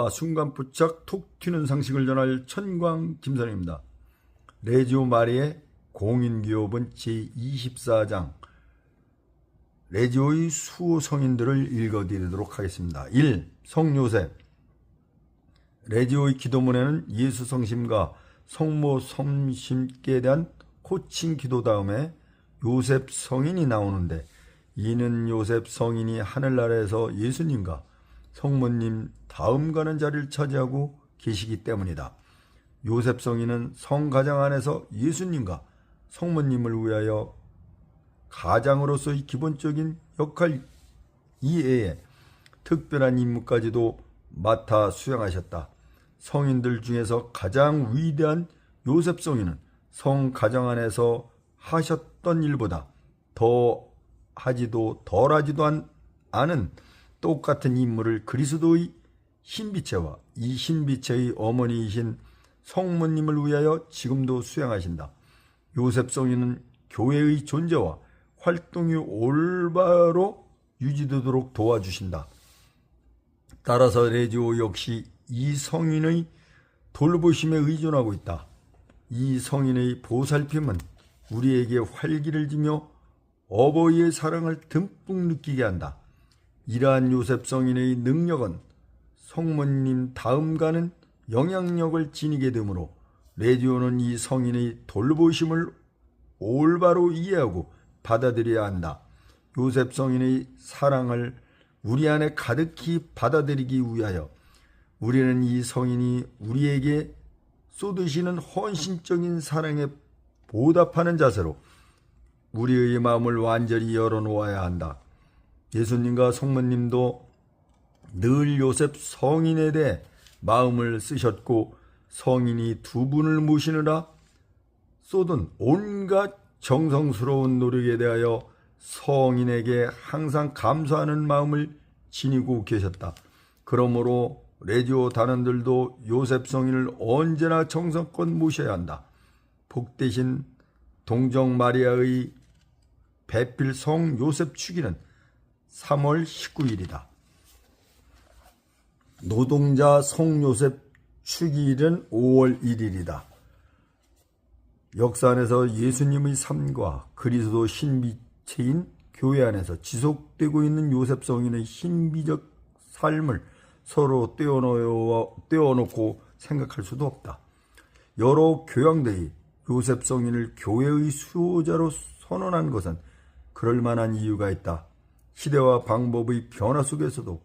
순간 부착 톡 튀는 상식을 전할 천광 김선입니다. 레지오 마리의 공인기업은 제24장 레지오의 수호 성인들을 읽어드리도록 하겠습니다. 1. 성요셉. 레지오의 기도문에는 예수 성심과 성모 성심께 대한 호칭 기도 다음에 요셉 성인이 나오는데, 이는 요셉 성인이 하늘나라에서 예수님과 성모님 다음 가는 자리를 차지하고 계시기 때문이다. 요셉 성인은 성가장 안에서 예수님과 성모님을 위하여 가장으로서의 기본적인 역할 이외에 특별한 임무까지도 맡아 수행하셨다. 성인들 중에서 가장 위대한 요셉 성인은 성가장 안에서 하셨던 일보다 더 하지도 덜 하지도 않은 똑같은 임무를 그리스도의 신비체와 이 신비체의 어머니이신 성모님을 위하여 지금도 수행하신다. 요셉 성인은 교회의 존재와 활동이 올바로 유지되도록 도와주신다. 따라서 레지오 역시 이 성인의 돌보심에 의존하고 있다. 이 성인의 보살핌은 우리에게 활기를 주며 어버이의 사랑을 듬뿍 느끼게 한다. 이러한 요셉 성인의 능력은 성모님 다음 가는 영향력을 지니게 되므로 레지오는 이 성인의 돌보심을 올바로 이해하고 받아들여야 한다. 요셉 성인의 사랑을 우리 안에 가득히 받아들이기 위하여 우리는 이 성인이 우리에게 쏟으시는 헌신적인 사랑에 보답하는 자세로 우리의 마음을 완전히 열어놓아야 한다. 예수님과 성모님도 늘 요셉 성인에 대해 마음을 쓰셨고, 성인이 두 분을 모시느라 쏟은 온갖 정성스러운 노력에 대하여 성인에게 항상 감사하는 마음을 지니고 계셨다. 그러므로 레지오 단원들도 요셉 성인을 언제나 정성껏 모셔야 한다. 복되신 동정 마리아의 배필 성 요셉 축일은 3월 19일이다. 노동자 성 요셉 축일은 5월 1일이다. 역사 안에서 예수님의 삶과 그리스도 신비체인 교회 안에서 지속되고 있는 요셉 성인의 신비적 삶을 서로 떼어놓고 생각할 수도 없다. 여러 교황들이 요셉 성인을 교회의 수호자로 선언한 것은 그럴 만한 이유가 있다. 시대와 방법의 변화 속에서도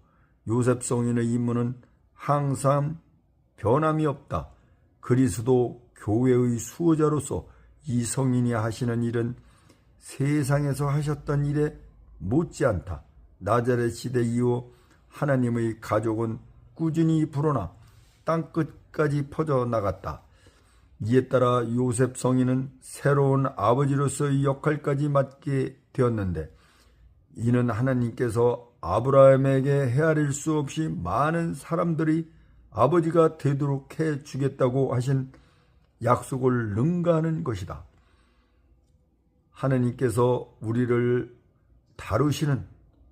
요셉 성인의 임무는 항상 변함이 없다. 그리스도 교회의 수호자로서 이 성인이 하시는 일은 세상에서 하셨던 일에 못지않다. 나자렛 시대 이후 하나님의 가족은 꾸준히 불어나 땅끝까지 퍼져나갔다. 이에 따라 요셉 성인은 새로운 아버지로서의 역할까지 맡게 되었는데, 이는 하나님께서 아브라함에게 헤아릴 수 없이 많은 사람들이 아버지가 되도록 해주겠다고 하신 약속을 능가하는 것이다. 하나님께서 우리를 다루시는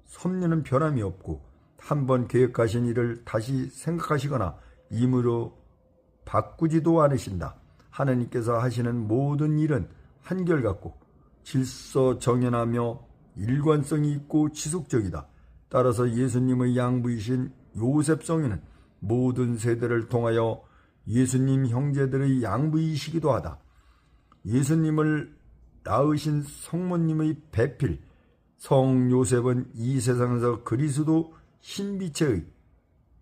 섭리는 변함이 없고, 한번 계획하신 일을 다시 생각하시거나 임의로 바꾸지도 않으신다. 하나님께서 하시는 모든 일은 한결같고 질서정연하며 일관성이 있고 지속적이다. 따라서 예수님의 양부이신 요셉 성인은 모든 세대를 통하여 예수님 형제들의 양부이시기도 하다. 예수님을 낳으신 성모님의 배필 성 요셉은 이 세상에서 그리스도 신비체의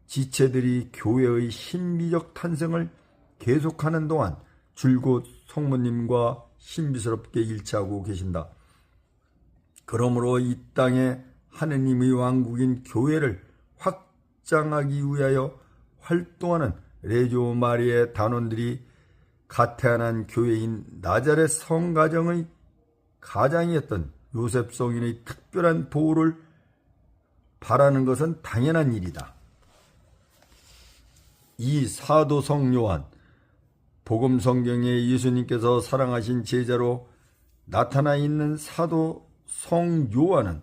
지체들이 교회의 신비적 탄생을 계속하는 동안 줄곧 성모님과 신비스럽게 일치하고 계신다. 그러므로 이 땅에 하느님의 왕국인 교회를 확장하기 위하여 활동하는 레지오 마리의 단원들이 가태한한 교회인 나자렛 성가정의 가장이었던 요셉 성인의 특별한 보호를 바라는 것은 당연한 일이다. 이 사도 성 요한, 복음 성경에 예수님께서 사랑하신 제자로 나타나 있는 사도 성 요한은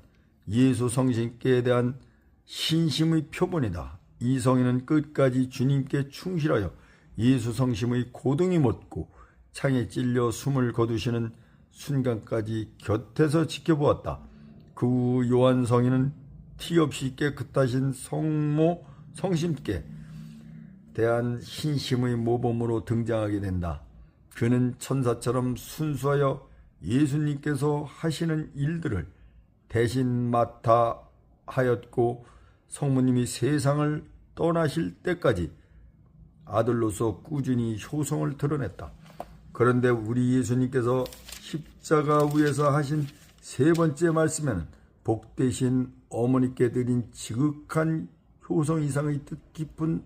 예수 성신께 대한 신심의 표본이다. 이 성인은 끝까지 주님께 충실하여 예수 성심의 고등이 못고 창에 찔려 숨을 거두시는 순간까지 곁에서 지켜보았다. 그 후 요한 성인은 티 없이 깨끗하신 성모 성심께 대한 신심의 모범으로 등장하게 된다. 그는 천사처럼 순수하여 예수님께서 하시는 일들을 대신 맡아 하였고 성모님이 세상을 떠나실 때까지 아들로서 꾸준히 효성을 드러냈다. 그런데 우리 예수님께서 십자가 위에서 하신 세 번째 말씀에는 복되신 어머니께 드린 지극한 효성 이상의 깊은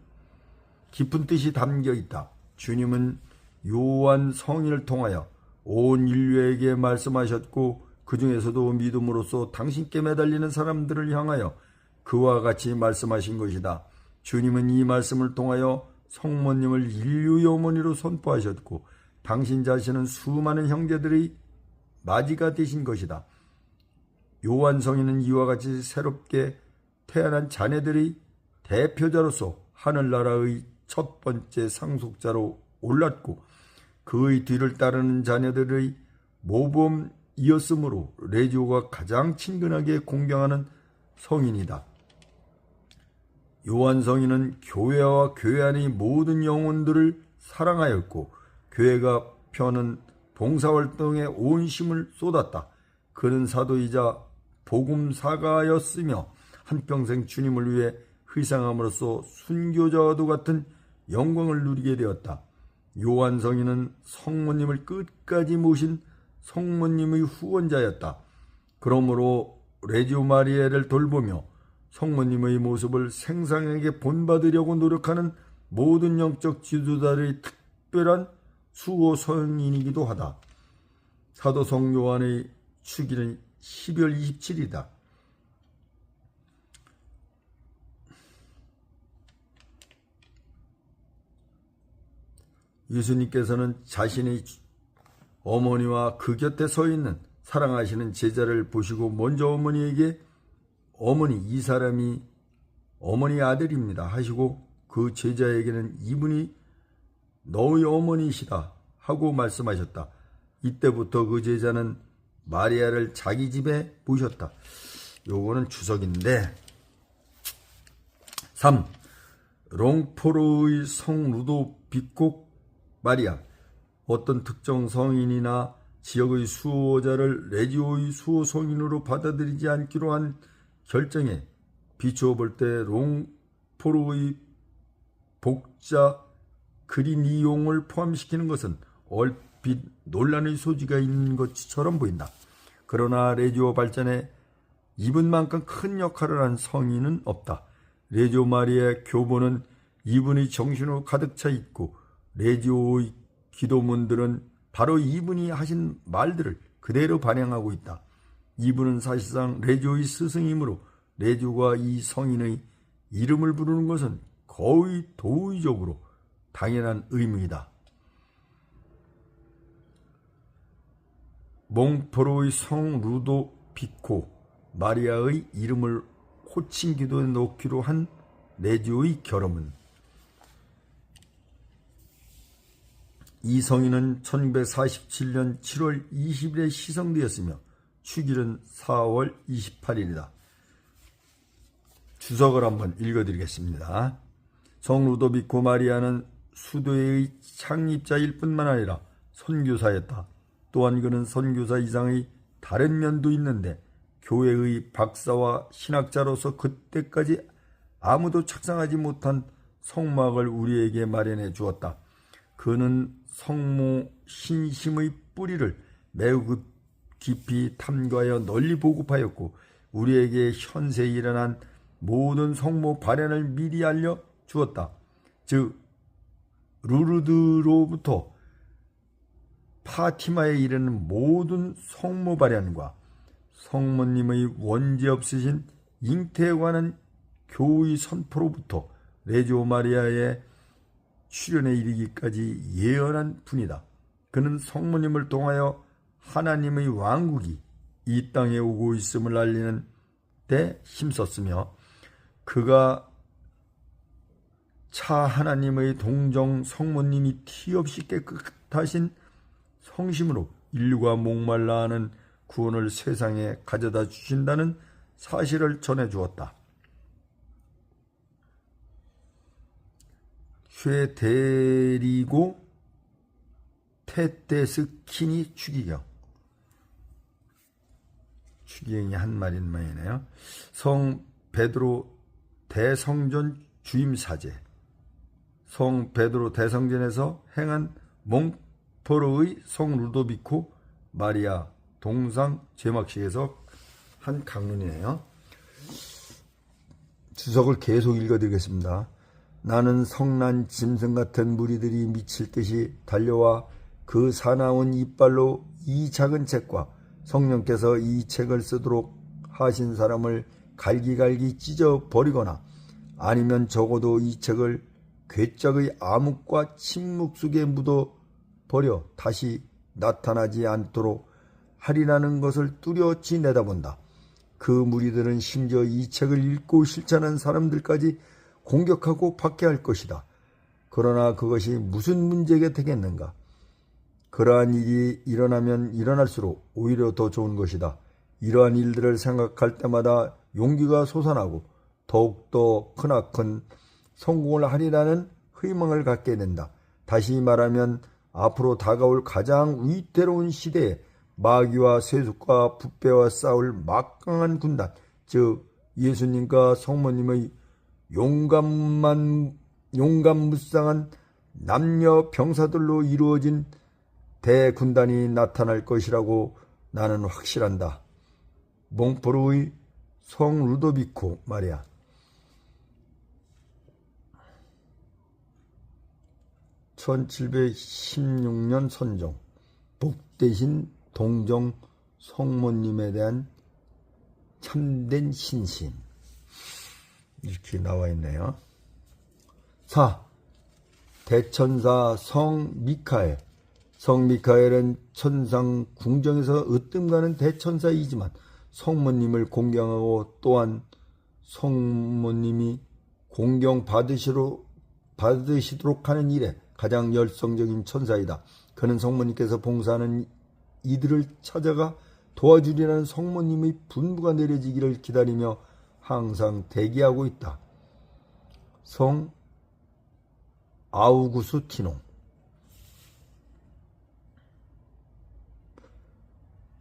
뜻이 담겨 있다. 주님은 요한 성인을 통하여 온 인류에게 말씀하셨고 그 중에서도 믿음으로써 당신께 매달리는 사람들을 향하여 그와 같이 말씀하신 것이다. 주님은 이 말씀을 통하여 성모님을 인류의 어머니로 선포하셨고 당신 자신은 수많은 형제들의 맞이가 되신 것이다. 요한 성인은 이와 같이 새롭게 태어난 자녀들의 대표자로서 하늘나라의 첫 번째 상속자로 올랐고 그의 뒤를 따르는 자녀들의 모범이었으므로 레지오가 가장 친근하게 공경하는 성인이다. 요한 성인은 교회와 교회 안의 모든 영혼들을 사랑하였고 교회가 펴는 봉사활동에 온 힘을 쏟았다. 그는 사도이자 복음사가였으며 한평생 주님을 위해 희생함으로써 순교자와도 같은 영광을 누리게 되었다. 요한 성인은 성모님을 끝까지 모신 성모님의 후원자였다. 그러므로 레지오 마리아를 돌보며 성모님의 모습을 생생하게 본받으려고 노력하는 모든 영적 지도자들의 특별한 수호 성인이기도 하다. 사도성 요한의 축일은 12월 27일이다. 예수님께서는 자신의 어머니와 그 곁에 서 있는 사랑하시는 제자를 보시고 먼저 어머니에게 어머니 이 사람이 어머니 아들입니다 하시고 그 제자에게는 이분이 너의 어머니이시다 하고 말씀하셨다. 이때부터 그 제자는 마리아를 자기 집에 모셨다. 요거는 주석인데 3. 롱포로의 성 루도비코 마리아. 어떤 특정 성인이나 지역의 수호자를 레지오의 수호 성인으로 받아들이지 않기로 한 결정에 비추어 볼 때 롱포로의 복자 그린 이용을 포함시키는 것은 얼핏 논란의 소지가 있는 것처럼 보인다. 그러나 레지오 발전에 이분만큼 큰 역할을 한 성인은 없다. 레지오 마리아의 교보는 이분의 정신으로 가득 차 있고 레지오의 기도문들은 바로 이분이 하신 말들을 그대로 반영하고 있다. 이분은 사실상 레지오의 스승이므로 레지오가 이 성인의 이름을 부르는 것은 거의 도의적으로 당연한 의무이다. 몽포로의 성 루도비코 마리아의 이름을 호칭 기도에 넣기로 한 레지오의 결함은 이 성인은 1947년 7월 20일에 시성되었으며 축일은 4월 28일이다. 주석을 한번 읽어드리겠습니다. 성 루도비코 마리아는 수도회의 창립자일 뿐만 아니라 선교사였다. 또한 그는 선교사 이상의 다른 면도 있는데 교회의 박사와 신학자로서 그때까지 아무도 착상하지 못한 성막을 우리에게 마련해 주었다. 그는 성모 신심의 뿌리를 매우 깊이 탐구하여 널리 보급하였고 우리에게 현세에 일어난 모든 성모 발현을 미리 알려 주었다. 즉 루르드로부터 파티마에 이르는 모든 성모 발현과 성모님의 원죄 없으신 잉태에 관한 교의 선포로부터 레지오 마리아의 출현에 이르기까지 예언한 분이다. 그는 성모님을 통하여 하나님의 왕국이 이 땅에 오고 있음을 알리는 데 힘썼으며 그가 차 하나님의 동정 성모님이 티없이 깨끗하신 성심으로 인류가 목말라 하는 구원을 세상에 가져다 주신다는 사실을 전해주었다. 쉐데리고 테테스키니 추기경. 추기경이 한 말이네요. 성 베드로 대성전 주임사제. 성 베드로 대성전에서 행한 몽포르의 성 루도비코 마리아 동상 제막식에서 한 강론이네요. 주석을 계속 읽어드리겠습니다. 나는 성난 짐승 같은 무리들이 미칠 듯이 달려와 그 사나운 이빨로 이 작은 책과 성령께서 이 책을 쓰도록 하신 사람을 갈기갈기 찢어 버리거나 아니면 적어도 이 책을 괴짝의 암흑과 침묵 속에 묻어 버려 다시 나타나지 않도록 하리라는 것을 뚜렷이 내다본다. 그 무리들은 심지어 이 책을 읽고 실천한 사람들까지 공격하고 박해할 것이다. 그러나 그것이 무슨 문제가 되겠는가? 그러한 일이 일어나면 일어날수록 오히려 더 좋은 것이다. 이러한 일들을 생각할 때마다 용기가 솟아나고 더욱더 크나큰 성공을 하리라는 희망을 갖게 된다. 다시 말하면 앞으로 다가올 가장 위태로운 시대에 마귀와 세속과 부패와 싸울 막강한 군단, 즉 예수님과 성모님의 용감무쌍한 남녀 병사들로 이루어진 대군단이 나타날 것이라고 나는 확실한다. 몽포르의 성 루도비코 마리아. 1716년 선종. 복되신 동정 성모님에 대한 참된 신심. 이렇게 나와 있네요. 4. 대천사 성 미카엘. 성 미카엘은 천상 궁정에서 으뜸가는 대천사이지만 성모님을 공경하고 또한 성모님이 공경받으시도록 하는 일에 가장 열성적인 천사이다. 그는 성모님께서 봉사하는 이들을 찾아가 도와주리라는 성모님의 분부가 내려지기를 기다리며 항상 대기하고 있다. 성 아우구스티노.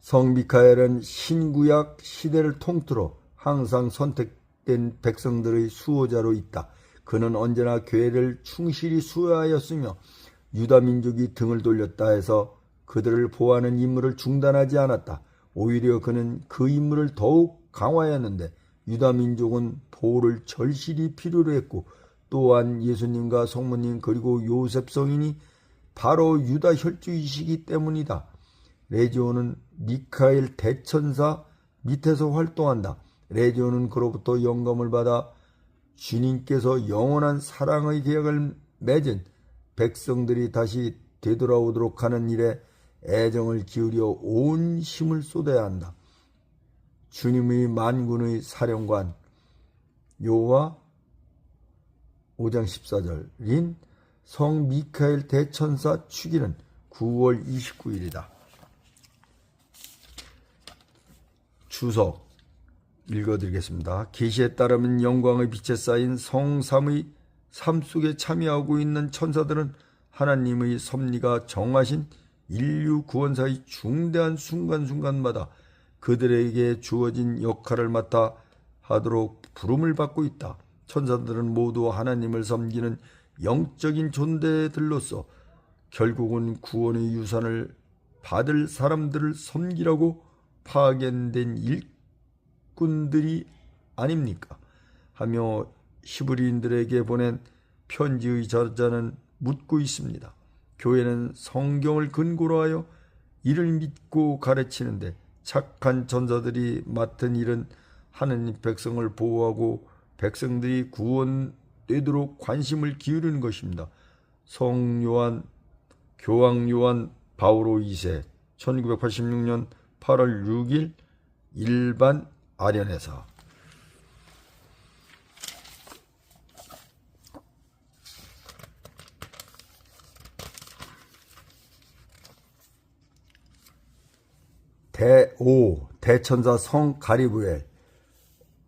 성 미카엘은 신구약 시대를 통틀어 항상 선택된 백성들의 수호자로 있다. 그는 언제나 교회를 충실히 수호하였으며 유다 민족이 등을 돌렸다 해서 그들을 보호하는 임무를 중단하지 않았다. 오히려 그는 그 임무를 더욱 강화하였는데 유다 민족은 보호를 절실히 필요로 했고 또한 예수님과 성모님 그리고 요셉 성인이 바로 유다 혈주이시기 때문이다. 레지온은 미카엘 대천사 밑에서 활동한다. 레지온은 그로부터 영감을 받아 주님께서 영원한 사랑의 계약을 맺은 백성들이 다시 되돌아오도록 하는 일에 애정을 기울여 온 힘을 쏟아야 한다. 주님의 만군의 사령관 여호와 5장 14절인 성 미카엘 대천사 축일은 9월 29일이다. 주석 읽어드리겠습니다. 계시에 따르면 영광의 빛에 쌓인 성삼의 삶 속에 참여하고 있는 천사들은 하나님의 섭리가 정하신 인류 구원사의 중대한 순간순간마다 그들에게 주어진 역할을 맡아 하도록 부름을 받고 있다. 천사들은 모두 하나님을 섬기는 영적인 존재들로서 결국은 구원의 유산을 받을 사람들을 섬기라고 파견된 일꾼들이 아닙니까? 하며 히브리인들에게 보낸 편지의 저자는 묻고 있습니다. 교회는 성경을 근거로 하여 이를 믿고 가르치는데 착한 전사들이 맡은 일은 하느님 백성을 보호하고 백성들이 구원되도록 관심을 기울이는 것입니다. 성요한 교황 요한 바오로 2세 1986년 8월 6일 일반 아련에서. 대천사 성 가리브엘.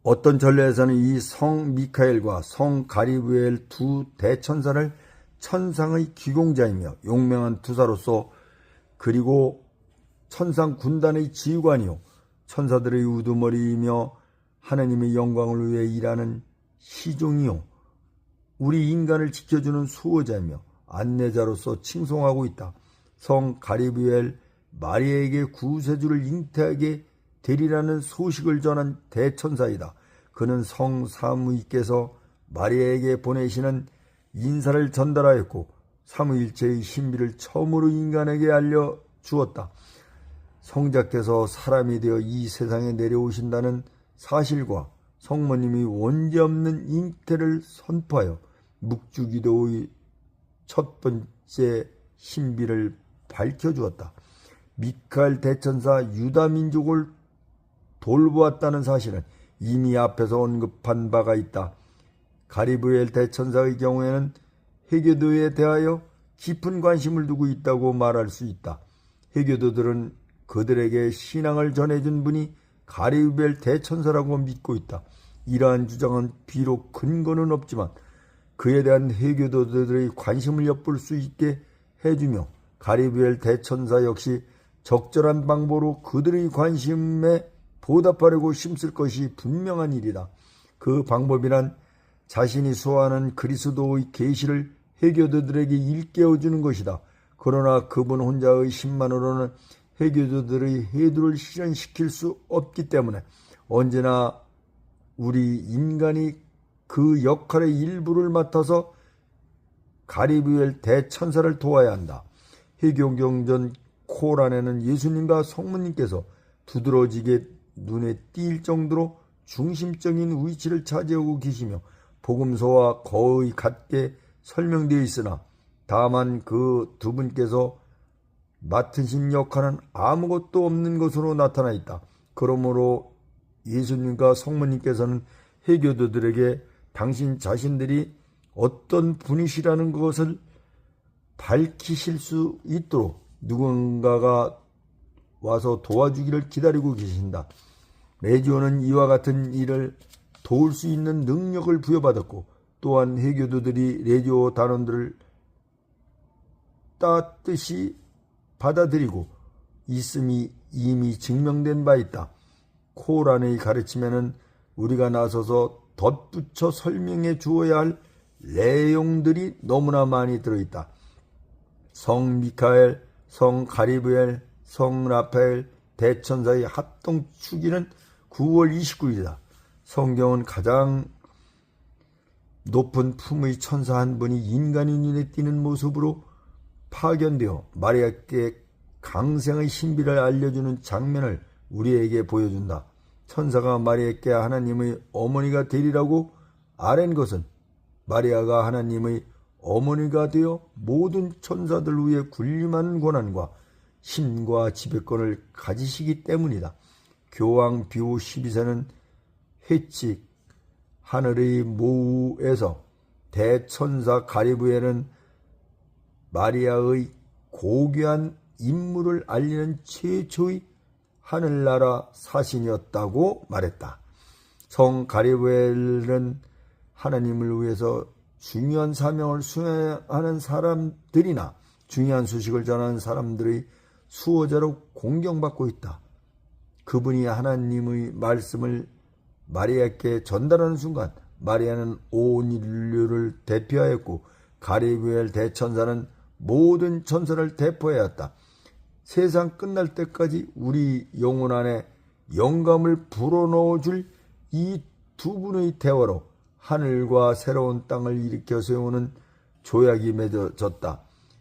어떤 전례에서는 이 성 미카엘과 성 가리브엘 두 대천사를 천상의 기공자이며 용맹한 투사로서, 그리고 천상 군단의 지휘관이요 천사들의 우두머리이며 하나님의 영광을 위해 일하는 시종이요 우리 인간을 지켜주는 수호자이며 안내자로서 칭송하고 있다. 성 가리브엘, 마리아에게 구세주를 잉태하게 되리라는 소식을 전한 대천사이다. 그는 성 사무이께서 마리아에게 보내시는 인사를 전달하였고 삼위일체의 신비를 처음으로 인간에게 알려주었다. 성자께서 사람이 되어 이 세상에 내려오신다는 사실과 성모님이 원죄없는 잉태를 선포하여 묵주기도의 첫 번째 신비를 밝혀주었다. 미카엘 대천사 유다 민족을 돌보았다는 사실은 이미 앞에서 언급한 바가 있다. 가리브엘 대천사의 경우에는 해교도에 대하여 깊은 관심을 두고 있다고 말할 수 있다. 해교도들은 그들에게 신앙을 전해준 분이 가리브엘 대천사라고 믿고 있다. 이러한 주장은 비록 근거는 없지만 그에 대한 해교도들의 관심을 엿볼 수 있게 해주며 가리브엘 대천사 역시 적절한 방법으로 그들의 관심에 보답하려고 힘쓸 것이 분명한 일이다. 그 방법이란 자신이 수호하는 그리스도의 계시를 해교도들에게 일깨워주는 것이다. 그러나 그분 혼자의 힘만으로는 해교도들의 해도를 실현시킬 수 없기 때문에 언제나 우리 인간이 그 역할의 일부를 맡아서 가리브엘 대천사를 도와야 한다. 해교경전 코란에는 예수님과 성모님께서 두드러지게 눈에 띌 정도로 중심적인 위치를 차지하고 계시며 복음서와 거의 같게 설명되어 있으나 다만 그 두 분께서 맡으신 역할은 아무것도 없는 것으로 나타나 있다. 그러므로 예수님과 성모님께서는 해교도들에게 당신 자신들이 어떤 분이시라는 것을 밝히실 수 있도록 누군가가 와서 도와주기를 기다리고 계신다. 레지오는 이와 같은 일을 도울 수 있는 능력을 부여받았고 또한 해교도들이 레지오 단원들을 따뜻이 받아들이고 있음이 이미 증명된 바 있다. 코란의 가르침에는 우리가 나서서 덧붙여 설명해 주어야 할 내용들이 너무나 많이 들어있다. 성 미카엘, 성 가리브엘, 성 라파엘 대천사의 합동 축일은 9월 29일이다. 성경은 가장 높은 품의 천사 한 분이 인간의 눈에 띄는 모습으로 파견되어 마리아께 강생의 신비를 알려주는 장면을 우리에게 보여준다. 천사가 마리아께 하나님의 어머니가 되리라고 아랜 것은 마리아가 하나님의 어머니가 되어 모든 천사들 위에 군림하는 권한과 힘과 지배권을 가지시기 때문이다. 교황 비오 12세는 회칙 하늘의 모우에서 대천사 가리브엘은 마리아의 고귀한 인물을 알리는 최초의 하늘나라 사신이었다고 말했다. 성 가리브엘은 하나님을 위해서 중요한 사명을 수행하는 사람들이나 중요한 소식을 전하는 사람들의 수호자로 공경받고 있다. 그분이 하나님의 말씀을 마리아께 전달하는 순간 마리아는 온 인류를 대표하였고 가리브엘 대천사는 모든 천사를 대표해야 했다. 세상 끝날 때까지 우리 영혼 안에 영감을 불어넣어 줄 이 두 분의 대화로 하늘과 새로운 땅을 일으켜 세우는 조약이 맺어졌다.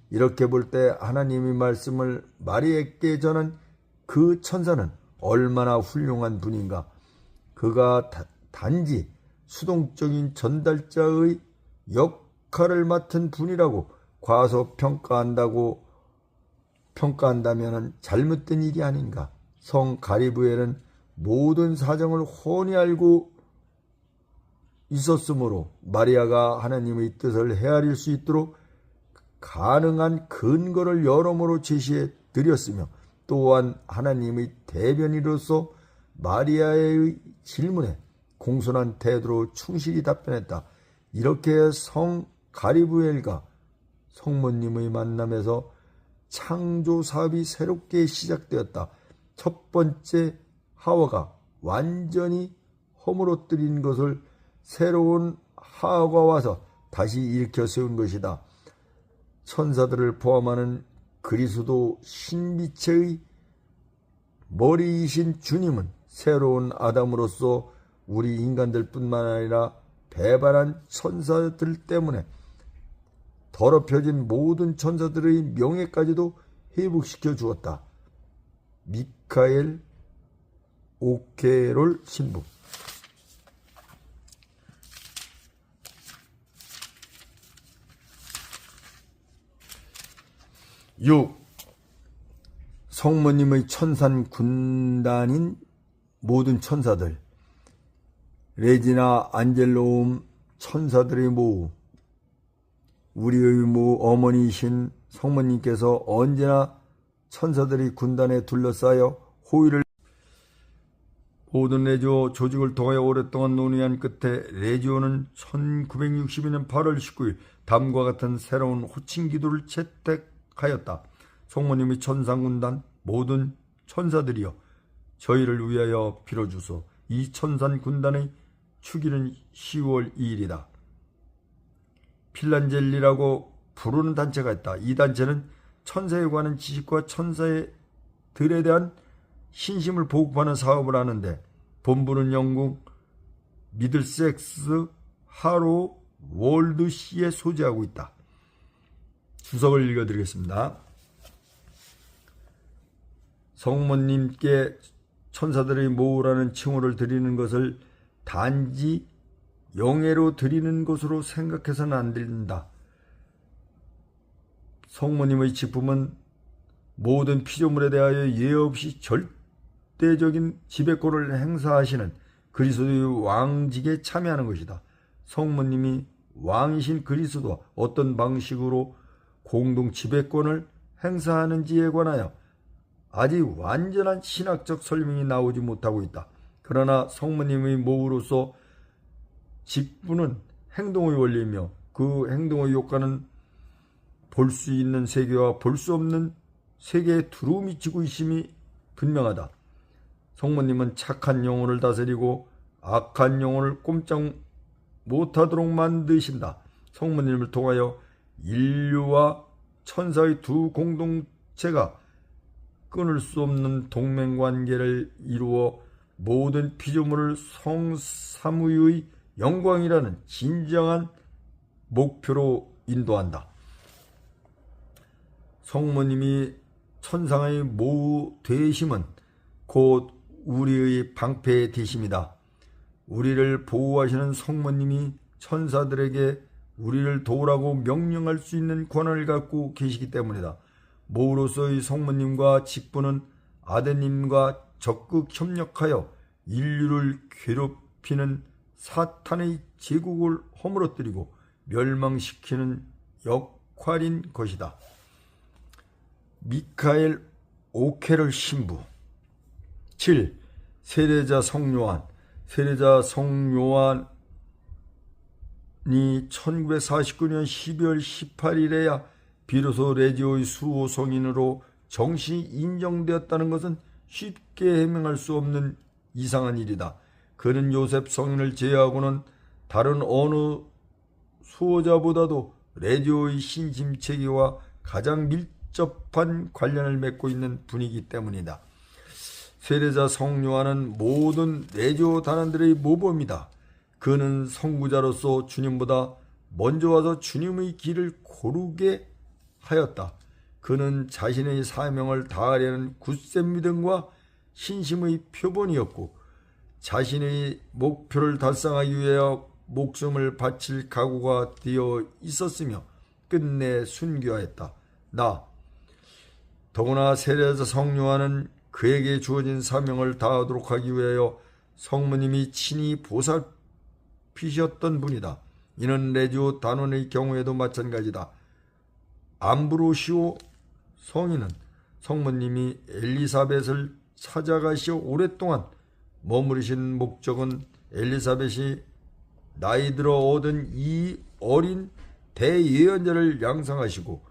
이렇게 볼 때 하나님의 말씀을 마리아에게 전한 그 천사는 얼마나 훌륭한 분인가. 그가 단지 수동적인 전달자의 역할을 맡은 분이라고 과소평가한다면 잘못된 일이 아닌가. 성 가리브엘은 모든 사정을 훤히 알고 있었으므로 마리아가 하나님의 뜻을 헤아릴 수 있도록 가능한 근거를 여러모로 제시해 드렸으며 또한 하나님의 대변인으로서 마리아의 질문에 공손한 태도로 충실히 답변했다. 이렇게 성 가리브엘과 성모님의 만남에서 창조 사업이 새롭게 시작되었다. 첫 번째 하와가 완전히 허물어뜨린 것을 새로운 하와가 와서 다시 일으켜 세운 것이다. 천사들을 포함하는 그리스도 신비체의 머리이신 주님은 새로운 아담으로서 우리 인간들 뿐만 아니라 배반한 천사들 때문에 더럽혀진 모든 천사들의 명예까지도 회복시켜 주었다. 미카엘 오케롤 신부. 6. 성모님의 천산 군단인 모든 천사들, 레지나 안젤로움 천사들의 모우, 우리의 어머니이신 성모님께서 언제나 천사들의 군단에 둘러싸여 호의를 모든 레지오 조직을 통하여 오랫동안 논의한 끝에 레지오는 1962년 8월 19일 다음과 같은 새로운 호칭 기도를 채택하였다. 성모님의 천상군단 모든 천사들이여 저희를 위하여 빌어주소. 이 천상군단의 축일은 10월 2일이다. 필란젤리라고 부르는 단체가 있다. 이 단체는 천사에 관한 지식과 천사들에 대한 신심을 보급하는 사업을 하는데 본부는 영국 미들섹스 하로 월드시에 소재하고 있다. 주석을 읽어드리겠습니다. 성모님께 천사들의 모우라는 칭호를 드리는 것을 단지 영예로 드리는 것으로 생각해서는 안 된다. 성모님의 직분은 모든 피조물에 대하여 예외 없이 절대적인 지배권을 행사하시는 그리스도의 왕직에 참여하는 것이다. 성모님이 왕이신 그리스도와 어떤 방식으로 공동 지배권을 행사하는지에 관하여 아직 완전한 신학적 설명이 나오지 못하고 있다. 그러나 성모님의 모우로서 직분은 행동의 원리이며 그 행동의 효과는 볼 수 있는 세계와 볼 수 없는 세계에 두루 미치고 있음이 분명하다. 성모님은 착한 영혼을 다스리고 악한 영혼을 꼼짝 못하도록 만드신다. 성모님을 통하여 인류와 천사의 두 공동체가 끊을 수 없는 동맹관계를 이루어 모든 피조물을 성사무의 영광이라는 진정한 목표로 인도한다. 성모님이 천상의 모우 되심은 곧 우리의 방패 되심이다. 우리를 보호하시는 성모님이 천사들에게 우리를 도우라고 명령할 수 있는 권한을 갖고 계시기 때문이다. 모우로서의 성모님과 직분은 아드님과 적극 협력하여 인류를 괴롭히는 사탄의 제국을 허물어뜨리고 멸망시키는 역할인 것이다. 미카엘 오케럴 신부. 7. 세례자 성요한. 세례자 성요한이 1949년 12월 18일에야 비로소 레지오의 수호 성인으로 정식 인정되었다는 것은 쉽게 해명할 수 없는 이상한 일이다. 그는 요셉 성인을 제외하고는 다른 어느 수호자보다도 레지오의 신심체계와 가장 밀접한 관련을 맺고 있는 분이기 때문이다. 세례자 성요한은 모든 레지오 단원들의 모범이다. 그는 선구자로서 주님보다 먼저 와서 주님의 길을 고르게 하였다. 그는 자신의 사명을 다하려는 굳센 믿음과 신심의 표본이었고 자신의 목표를 달성하기 위하여 목숨을 바칠 각오가 되어 있었으며 끝내 순교하였다. 더구나 세례자 성요한은 그에게 주어진 사명을 다하도록 하기 위하여 성모님이 친히 보살피셨던 분이다. 이는 레지오 단원의 경우에도 마찬가지다. 암브로시오 성인은 성모님이 엘리사벳을 찾아가시어 오랫동안 머무르신 목적은 엘리사벳이 나이 들어 얻은 이 어린 대예언자를 양성하시고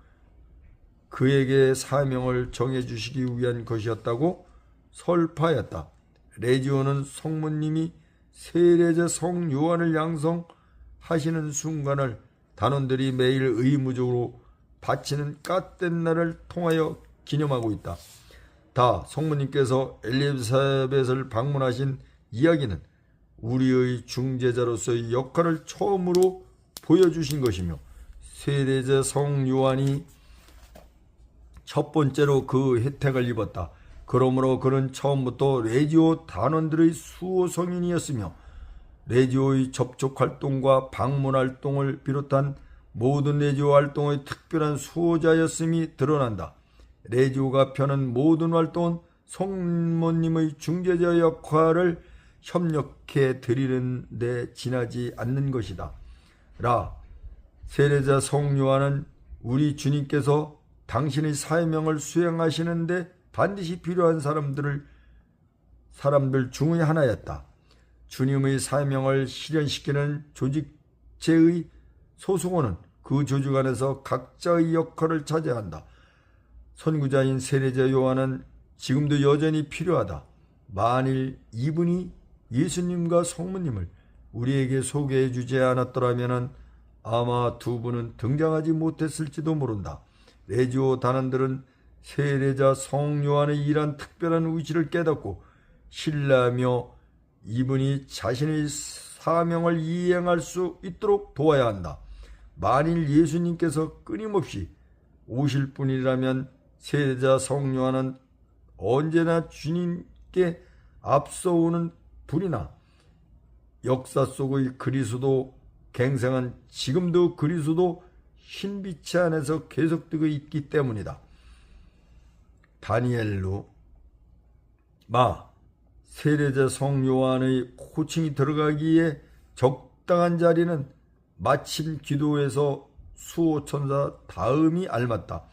그에게 사명을 정해주시기 위한 것이었다고 설파하였다. 레지오는 성모님이 세례자 성 요한을 양성하시는 순간을 단원들이 매일 의무적으로 바치는 갓된 날을 통하여 기념하고 있다. 다 성모님께서 엘리사벳을 방문하신 이야기는 우리의 중재자로서의 역할을 처음으로 보여주신 것이며 세례자 성 요한이 첫 번째로 그 혜택을 입었다. 그러므로 그는 처음부터 레지오 단원들의 수호 성인이었으며 레지오의 접촉 활동과 방문 활동을 비롯한 모든 레지오 활동의 특별한 수호자였음이 드러난다. 레지오가 펴는 모든 활동은 성모님의 중재자 역할을 협력해 드리는 데 지나지 않는 것이다. 세례자 성 요한은 우리 주님께서 당신의 사명을 수행하시는데 반드시 필요한 사람들 중의 하나였다. 주님의 사명을 실현시키는 조직체의 소속원은 그 조직 안에서 각자의 역할을 차지한다. 선구자인 세례자 요한은 지금도 여전히 필요하다. 만일 이분이 예수님과 성모님을 우리에게 소개해 주지 않았더라면 아마 두 분은 등장하지 못했을지도 모른다. 레지오 단원들은 세례자 성 요한의 이러한 특별한 위치를 깨닫고 신뢰하며 이분이 자신의 사명을 이행할 수 있도록 도와야 한다. 만일 예수님께서 끊임없이 오실 분이라면 세례자 성 요한은 언제나 주님께 앞서오는 불이나 역사 속의 그리스도 갱생은 지금도 그리스도 흰빛 안에서 계속되고 있기 때문이다. 다니엘로 세례자 성 요한의 호칭이 들어가기에 적당한 자리는 마침 기도에서 수호천사 다음이 알맞다.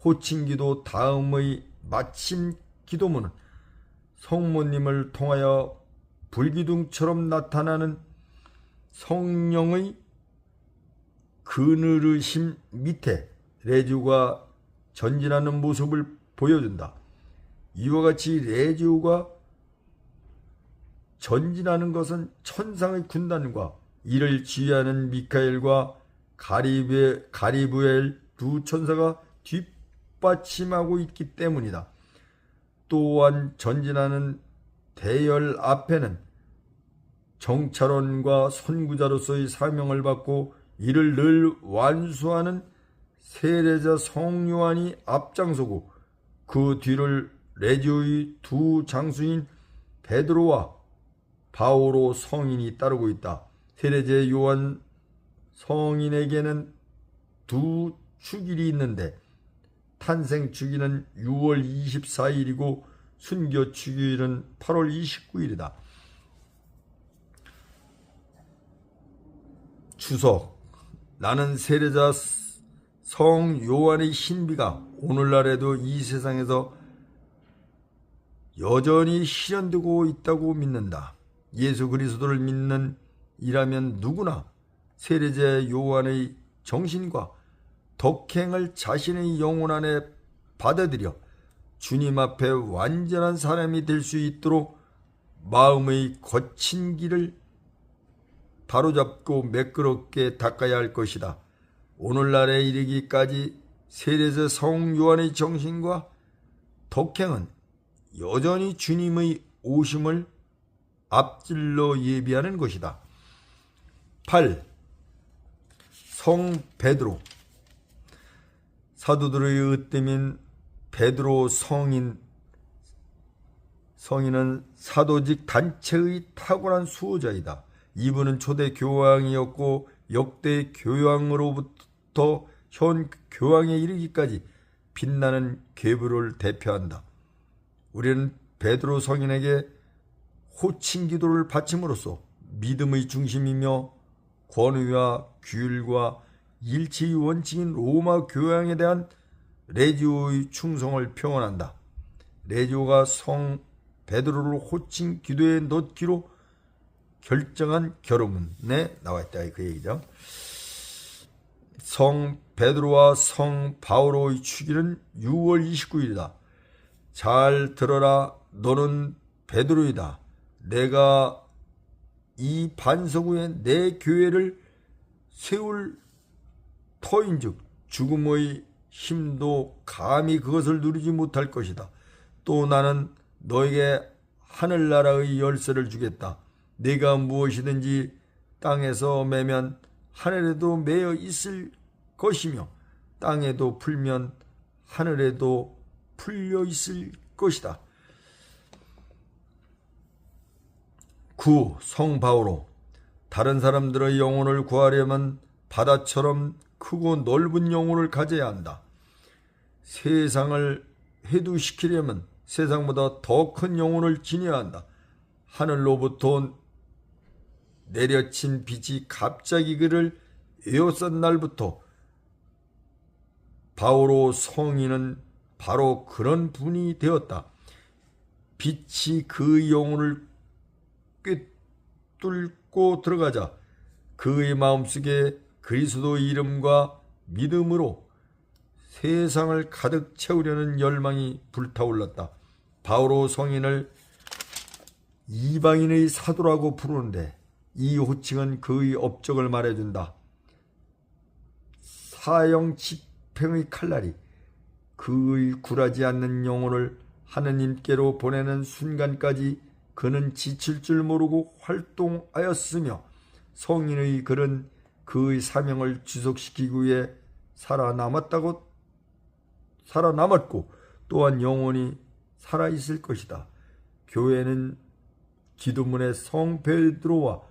호칭 기도 다음의 마침 기도문은 성모님을 통하여 불기둥처럼 나타나는 성령의 그늘으심 밑에 레지오가 전진하는 모습을 보여준다. 이와 같이 레지오가 전진하는 것은 천상의 군단과 이를 지휘하는 미카엘과 가리브엘 두 천사가 뒷받침하고 있기 때문이다. 또한 전진하는 대열 앞에는 정찰원과 선구자로서의 사명을 받고 이를 늘 완수하는 세례자 성 요한이 앞장서고 그 뒤를 레지오의 두 장수인 베드로와 바오로 성인이 따르고 있다. 세례자 요한 성인에게는 두 축일이 있는데 탄생 축일은 6월 24일이고 순교 축일은 8월 29일이다. 추석. 나는 세례자 성 요한의 신비가 오늘날에도 이 세상에서 여전히 실현되고 있다고 믿는다. 예수 그리스도를 믿는 이라면 누구나 세례자 요한의 정신과 덕행을 자신의 영혼 안에 받아들여 주님 앞에 완전한 사람이 될 수 있도록 마음의 거친 길을 바로잡고 매끄럽게 닦아야 할 것이다. 오늘날에 이르기까지 세례자 성 요한의 정신과 덕행은 여전히 주님의 오심을 앞질러 예비하는 것이다. 8. 성 베드로. 사도들의 으뜸인 베드로 성인은 사도직 단체의 탁월한 수호자이다. 이분은 초대 교황이었고 역대 교황으로부터 현 교황에 이르기까지 빛나는 계보를 대표한다. 우리는 베드로 성인에게 호칭 기도를 바침으로써 믿음의 중심이며 권위와 규율과 일치의 원칙인 로마 교황에 대한 레지오의 충성을 표현한다. 레지오가 성 베드로를 호칭 기도에 넣기로 결정한 결혼문에 나와 있다. 그 얘기죠. 성 베드로와 성 바오로의 축일은 6월 29일이다. 잘 들어라. 너는 베드로이다. 내가 이 반석 위에 내 교회를 세울 터인즉 죽음의 힘도 감히 그것을 누리지 못할 것이다. 또 나는 너에게 하늘나라의 열쇠를 주겠다. 네가 무엇이든지 땅에서 매면 하늘에도 매여 있을 것이며 땅에도 풀면 하늘에도 풀려 있을 것이다. 9. 성 바오로. 다른 사람들의 영혼을 구하려면 바다처럼 크고 넓은 영혼을 가져야 한다. 세상을 해도시키려면 세상보다 더 큰 영혼을 지녀야 한다. 하늘로부터 내려친 빛이 갑자기 그를 에워싼 날부터 바오로 성인은 바로 그런 분이 되었다. 빛이 그의 영혼을 꿰뚫고 들어가자 그의 마음속에 그리스도의 이름과 믿음으로 세상을 가득 채우려는 열망이 불타올랐다. 바오로 성인을 이방인의 사도라고 부르는데 이 호칭은 그의 업적을 말해준다. 사형 집행의 칼날이 그의 굴하지 않는 영혼을 하느님께로 보내는 순간까지 그는 지칠 줄 모르고 활동하였으며 성인의 글은 그의 사명을 지속시키기 위해 살아남았고 또한 영원히 살아있을 것이다. 교회는 기도문에 성 베드로와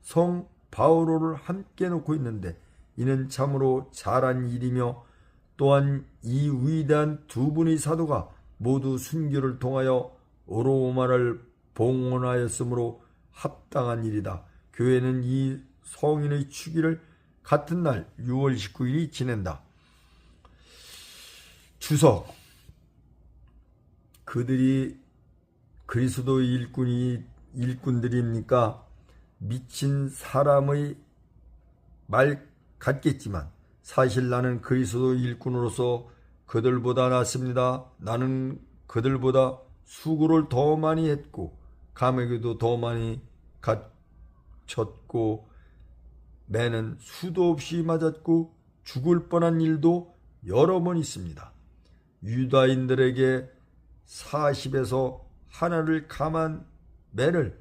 성 바오로를 함께 놓고 있는데 이는 참으로 잘한 일이며 또한 이 위대한 두 분의 사도가 모두 순교를 통하여 오로마를 봉헌하였으므로 합당한 일이다. 교회는 이 성인의 축일을 같은 날 6월 19일이 지낸다. 주석. 그들이 그리스도의 일꾼들입니까? 미친 사람의 말 같겠지만 사실 나는 그리스도의 일꾼으로서 그들보다 낫습니다. 나는 그들보다 수고를 더 많이 했고 감옥에도 더 많이 갇혔고 매는 수도 없이 맞았고 죽을 뻔한 일도 여러 번 있습니다. 유다인들에게 40에서 하나를 감한 매를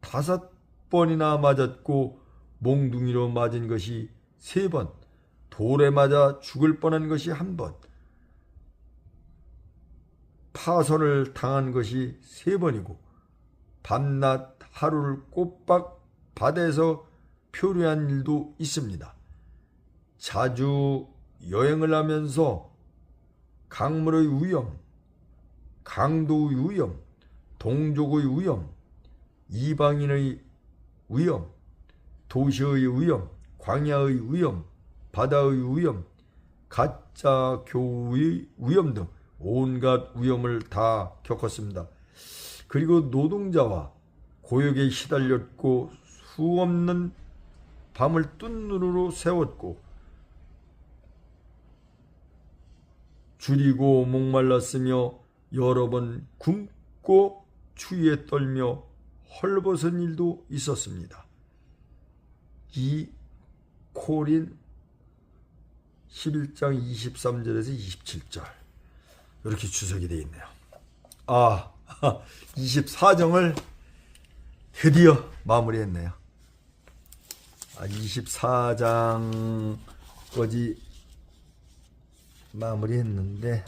5번이나 맞았고 몽둥이로 맞은 것이 3번, 돌에 맞아 죽을 뻔한 것이 1번, 파선을 당한 것이 3번이고 밤낮 하루를 꼬박 바다에서 표류한 일도 있습니다. 자주 여행을 하면서 강물의 위험, 강도의 위험, 동족의 위험, 이방인의 위험, 도시의 위험, 광야의 위험, 바다의 위험, 가짜 교우의 위험 등 온갖 위험을 다 겪었습니다. 그리고 노동자와 고역에 시달렸고 수없는 밤을 뜬 눈으로 세웠고 줄이고 목말랐으며 여러 번 굶고 추위에 떨며 헐벗은 일도 있었습니다. 이 코린 11장 23절에서 27절 이렇게 주석이 되어 있네요. 24장을 드디어 마무리했네요. 24장까지 마무리했는데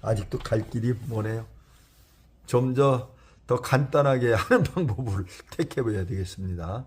아직도 갈 길이 머네요. 좀 더 간단하게 하는 방법을 택해봐야 되겠습니다.